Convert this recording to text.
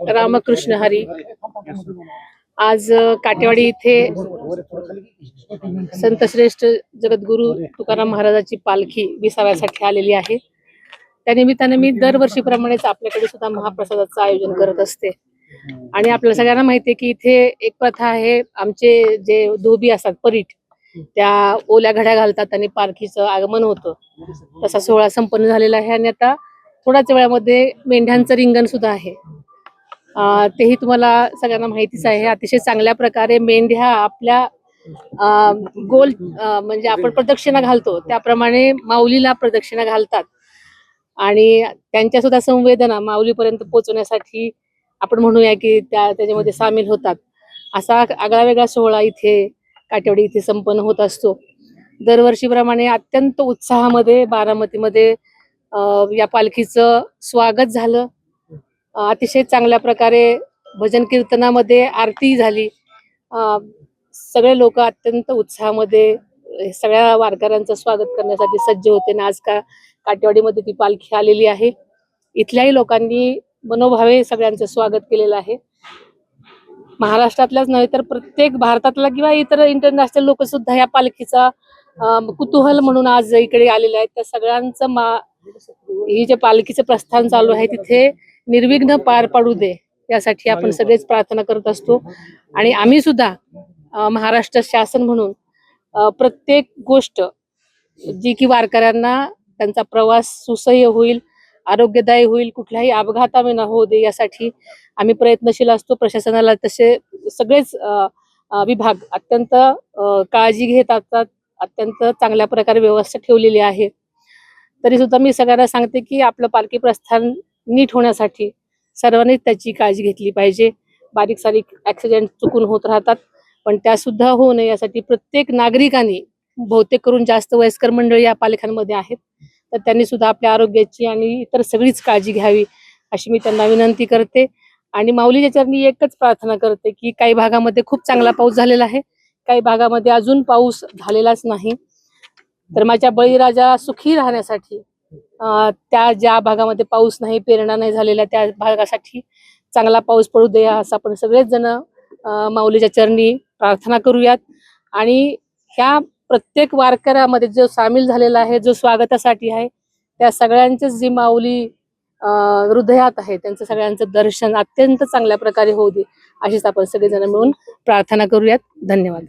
रामकृष्ण हरी. आज काटेवाडी इथे संतश्रेष्ठ जगद्गुरु तुकाराम महाराजांची पालखी विसाव्यासाठी आलेली आहे. त्या निमित्ताने मी दरवर्षीप्रमाणेच आपल्याकडे सुद्धा महाप्रसादाचं आयोजन करत असते. आणि आपल्याला सगळ्यांना माहिती आहे की इथे एक प्रथा आहे, आमचे जे धोबी असतात परीट, त्या ओल्या घड्या घालतात आणि पालखीचं आगमन होतं. तसा सोहळा संपन्न झालेला आहे आणि आता थोड्याच वेळामध्ये मेंढ्यांचं रिंगण सुद्धा आहे. तेही तुम्हाला सगळ्यांना माहितीच आहे. अतिशय चांगल्या प्रकारे मेंढ्या आपल्या गोल म्हणजे आपण प्रदक्षिणा घालतो त्याप्रमाणे माऊलीला प्रदक्षिणा घालतात आणि त्यांच्या सुद्धा संवेदना माऊलीपर्यंत पोहोचवण्यासाठी आपण म्हणूया की त्याच्यामध्ये सामील होतात. असा आगळा वेगळा सोहळा इथे काटेवाडी इथे संपन्न होत असतो. दरवर्षीप्रमाणे अत्यंत उत्साहामध्ये बारामतीमध्ये या पालखीचं स्वागत झालं. अतिशय चांगल्या प्रकारे भजन कीर्तनामध्ये आरती झाली. सगळे लोक अत्यंत उत्साहामध्ये सगळ्या वारकऱ्यांचं स्वागत करण्यासाठी सज्ज होते ना आज काटेवाडीमध्ये ती पालखी आलेली आहे. इथल्याही लोकांनी मनोभावे सगळ्यांचं स्वागत केलेलं आहे. महाराष्ट्रातल्याच नव्हे तर प्रत्येक भारतातला किंवा इतर इंटरनॅशनल लोक सुद्धा या पालखीचा कुतूहल म्हणून आज इकडे आलेले आहेत. त्या सगळ्यांचं ही जे पालखीचं प्रस्थान चालू आहे तिथे निर्विघ्न पार पाडू दे यासाठी आपण सगळेच प्रार्थना करत असतो. आणि आम्ही सुद्धा महाराष्ट्र शासन म्हणून प्रत्येक गोष्ट जी की वारकऱ्यांना त्यांचा प्रवास सुसह्य होईल, आरोग्यदायी होईल, कुठल्याही अपघाताविना होऊ दे यासाठी आम्ही प्रयत्नशील असतो. प्रशासनाला तसे सगळेच विभाग अत्यंत काळजी घेत असतात. अत्यंत चांगल्या प्रकारे व्यवस्था ठेवलेली आहे. तरी सुद्धा मी सगळ्यांना सांगते की आपलं पालखी प्रस्थान नीट होण्यासाठी सर्वांनीच त्याची काळजी घेतली पाहिजे. बारीक सारीक ऍक्सिडेंट चुकून होत राहतात, पण त्या सुद्धा होऊ नये यासाठी प्रत्येक नागरिकांनी, बहुतेक करून जास्त वयस्कर मंडळी या पालख्यांमध्ये आहेत, तर त्यांनी सुद्धा आपल्या आरोग्याची आणि इतर सगळीच काळजी घ्यावी अशी मी त्यांना विनंती करते. आणि माऊलीच्या चरणी एकच प्रार्थना करते की काही भागामध्ये खूप चांगला पाऊस झालेला आहे, काही भागामध्ये अजून पाऊस झालेलाच नाही. तर माझ्या बळीराजा सुखी राहण्यासाठी त्या ज्या भागामध्ये पाऊस नाही, पेरणा नाही झालेला त्या भागासाठी चांगला पाऊस पडू द्या असं आपण सगळेच जण माऊलीच्या चरणी प्रार्थना करूयात. आणि ह्या प्रत्येक वारकऱ्यामध्ये जो सामील झालेला आहे, जो स्वागतासाठी आहे, त्या सगळ्यांचेच जी माऊली हृदयात आहे त्यांचं सगळ्यांचं दर्शन अत्यंत चांगल्या प्रकारे होऊ दे अशीच आपण सगळेजण मिळून प्रार्थना करूयात. धन्यवाद.